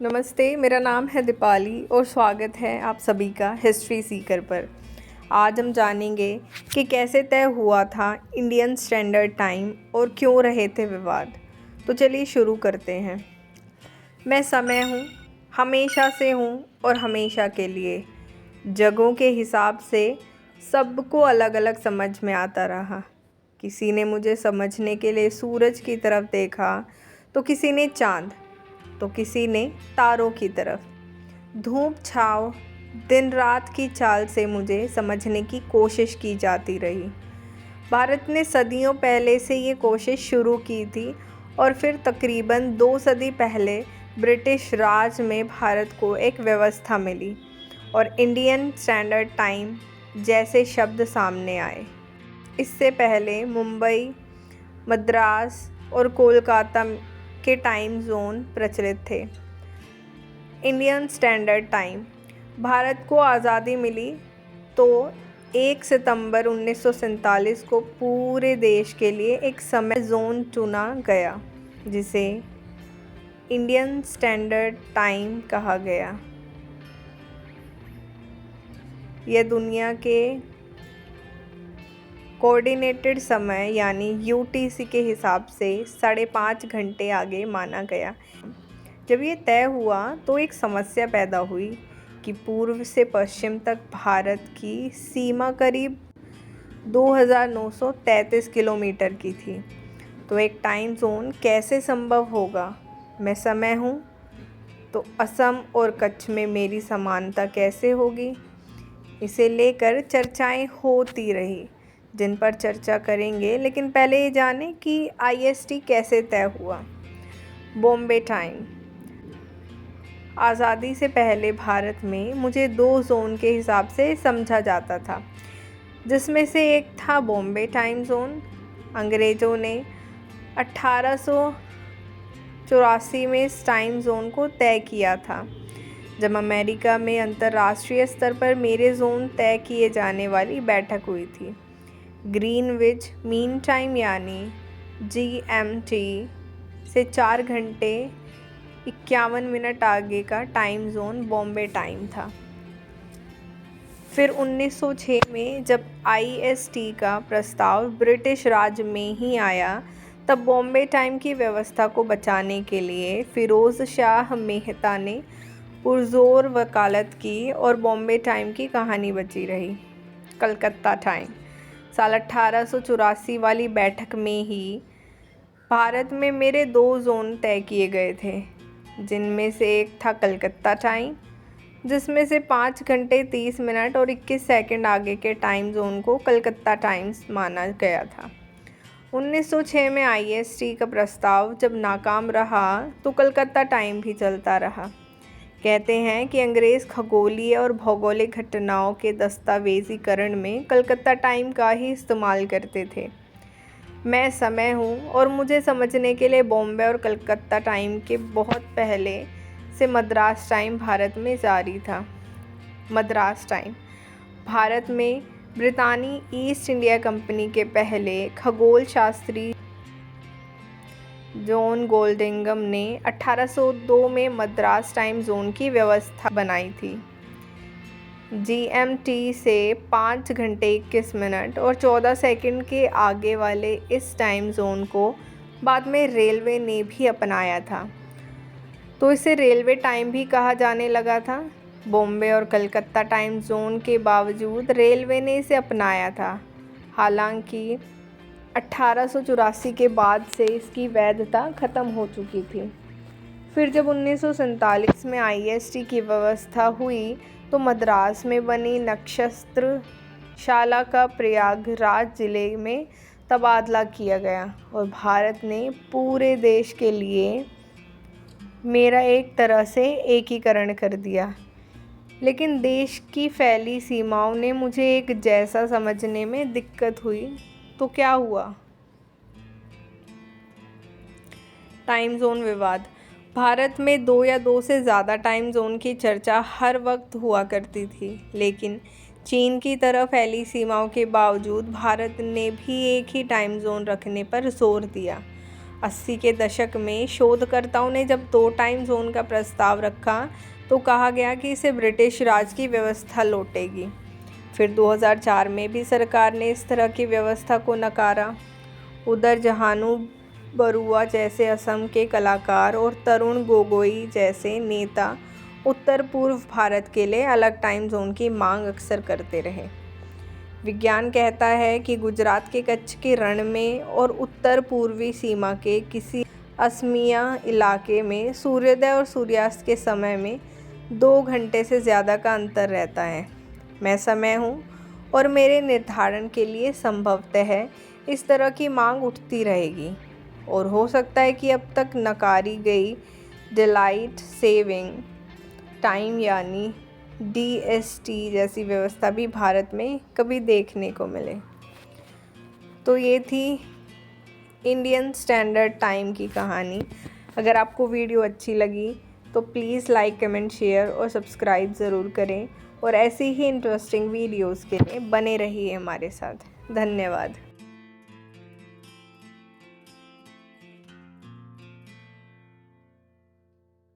नमस्ते, मेरा नाम है दीपाली और स्वागत है आप सभी का हिस्ट्री सीकर पर। आज हम जानेंगे कि कैसे तय हुआ था इंडियन स्टैंडर्ड टाइम और क्यों रहे थे विवाद। तो चलिए शुरू करते हैं। मैं समय हूँ, हमेशा से हूँ और हमेशा के लिए। जगहों के हिसाब से सबको अलग अलग समझ में आता रहा। किसी ने मुझे समझने के लिए सूरज की तरफ देखा, तो किसी ने चाँद, तो किसी ने तारों की तरफ। धूप छाँव दिन रात की चाल से मुझे समझने की कोशिश की जाती रही। भारत ने सदियों पहले से ये कोशिश शुरू की थी और फिर तकरीबन 2 सदी पहले ब्रिटिश राज में भारत को एक व्यवस्था मिली और इंडियन स्टैंडर्ड टाइम जैसे शब्द सामने आए। इससे पहले मुंबई, मद्रास और कोलकाता के टाइम जोन प्रचलित थे। Indian standard time. भारत को आज़ादी मिली तो 1 सितंबर 1947 को पूरे देश के लिए एक समय जोन चुना गया जिसे इंडियन स्टैंडर्ड टाइम कहा गया। यह दुनिया के कोऑर्डिनेटेड समय यानी यूटीसी के हिसाब से 5.5 घंटे आगे माना गया। जब ये तय हुआ तो एक समस्या पैदा हुई कि पूर्व से पश्चिम तक भारत की सीमा करीब 2933 किलोमीटर की थी। तो एक टाइम जोन कैसे संभव होगा? मैं समय हूँ तो असम और कच्छ में मेरी समानता कैसे होगी? इसे लेकर चर्चाएं होती रही, जिन पर चर्चा करेंगे। लेकिन पहले ये जानें कि आईएसटी कैसे तय हुआ। बॉम्बे टाइम। आज़ादी से पहले भारत में मुझे 2 जोन के हिसाब से समझा जाता था, जिसमें से एक था बॉम्बे टाइम जोन। अंग्रेज़ों ने 1884 में इस टाइम जोन को तय किया था, जब अमेरिका में अंतर्राष्ट्रीय स्तर पर मेरे जोन तय किए जाने वाली बैठक हुई थी। ग्रीनविच मीन टाइम यानी जीएमटी से 4 घंटे 51 मिनट आगे का टाइम जोन बॉम्बे टाइम था। फिर 1906 में जब आईएसटी का प्रस्ताव ब्रिटिश राज में ही आया, तब बॉम्बे टाइम की व्यवस्था को बचाने के लिए फ़िरोज़ शाह मेहता ने पुरज़ोर वकालत की और बॉम्बे टाइम की कहानी बची रही। कलकत्ता टाइम। साल 1884 वाली बैठक में ही भारत में मेरे 2 जोन तय किए गए थे, जिनमें से एक था कलकत्ता टाइम, जिसमें से 5 घंटे 30 मिनट और 21 सेकंड आगे के टाइम जोन को कलकत्ता टाइम्स माना गया था। 1906 में आईएसटी का प्रस्ताव जब नाकाम रहा तो कलकत्ता टाइम भी चलता रहा। कहते हैं कि अंग्रेज़ खगोलीय और भौगोलिक घटनाओं के दस्तावेज़ीकरण में कलकत्ता टाइम का ही इस्तेमाल करते थे। मैं समय हूँ और मुझे समझने के लिए बॉम्बे और कलकत्ता टाइम के बहुत पहले से मद्रास टाइम भारत में जारी था। मद्रास टाइम। भारत में ब्रितानी ईस्ट इंडिया कंपनी के पहले खगोल शास्त्री जॉन गोल्डिंगम ने 1802 में मद्रास टाइम जोन की व्यवस्था बनाई थी। जीएमटी से 5 घंटे 21 मिनट और 14 सेकंड के आगे वाले इस टाइम जोन को बाद में रेलवे ने भी अपनाया था, तो इसे रेलवे टाइम भी कहा जाने लगा था। बॉम्बे और कलकत्ता टाइम जोन के बावजूद रेलवे ने इसे अपनाया था, हालांकि 1884 के बाद से इसकी वैधता ख़त्म हो चुकी थी। फिर जब 1947 में आईएसटी की व्यवस्था हुई तो मद्रास में बनी नक्षत्रशाला का प्रयागराज जिले में तबादला किया गया और भारत ने पूरे देश के लिए मेरा एक तरह से एकीकरण कर दिया। लेकिन देश की फैली सीमाओं ने मुझे एक जैसा समझने में दिक्कत हुई। तो क्या हुआ? टाइम जोन विवाद। भारत में 2 या 2 से ज़्यादा टाइम जोन की चर्चा हर वक्त हुआ करती थी, लेकिन चीन की तरह फैली सीमाओं के बावजूद भारत ने भी एक ही टाइम जोन रखने पर जोर दिया। 80 के दशक में शोधकर्ताओं ने जब 2 टाइम जोन का प्रस्ताव रखा तो कहा गया कि इसे ब्रिटिश राज की व्यवस्था लौटेगी। फिर 2004 में भी सरकार ने इस तरह की व्यवस्था को नकारा। उधर जहानू बरुआ जैसे असम के कलाकार और तरुण गोगोई जैसे नेता उत्तर पूर्व भारत के लिए अलग टाइम जोन की मांग अक्सर करते रहे। विज्ञान कहता है कि गुजरात के कच्छ के रण में और उत्तर पूर्वी सीमा के किसी असमिया इलाके में सूर्योदय और सूर्यास्त के समय में 2 घंटे से ज़्यादा का अंतर रहता है। मैं समय हूँ और मेरे निर्धारण के लिए संभवतः इस तरह की मांग उठती रहेगी और हो सकता है कि अब तक नकारी गई डेलाइट सेविंग टाइम यानी DST जैसी व्यवस्था भी भारत में कभी देखने को मिले। तो ये थी इंडियन स्टैंडर्ड टाइम की कहानी। अगर आपको वीडियो अच्छी लगी तो प्लीज़ लाइक, कमेंट, शेयर और सब्सक्राइब ज़रूर करें और ऐसी ही इंटरेस्टिंग वीडियोज़ के लिए बने रहिए हमारे साथ। धन्यवाद।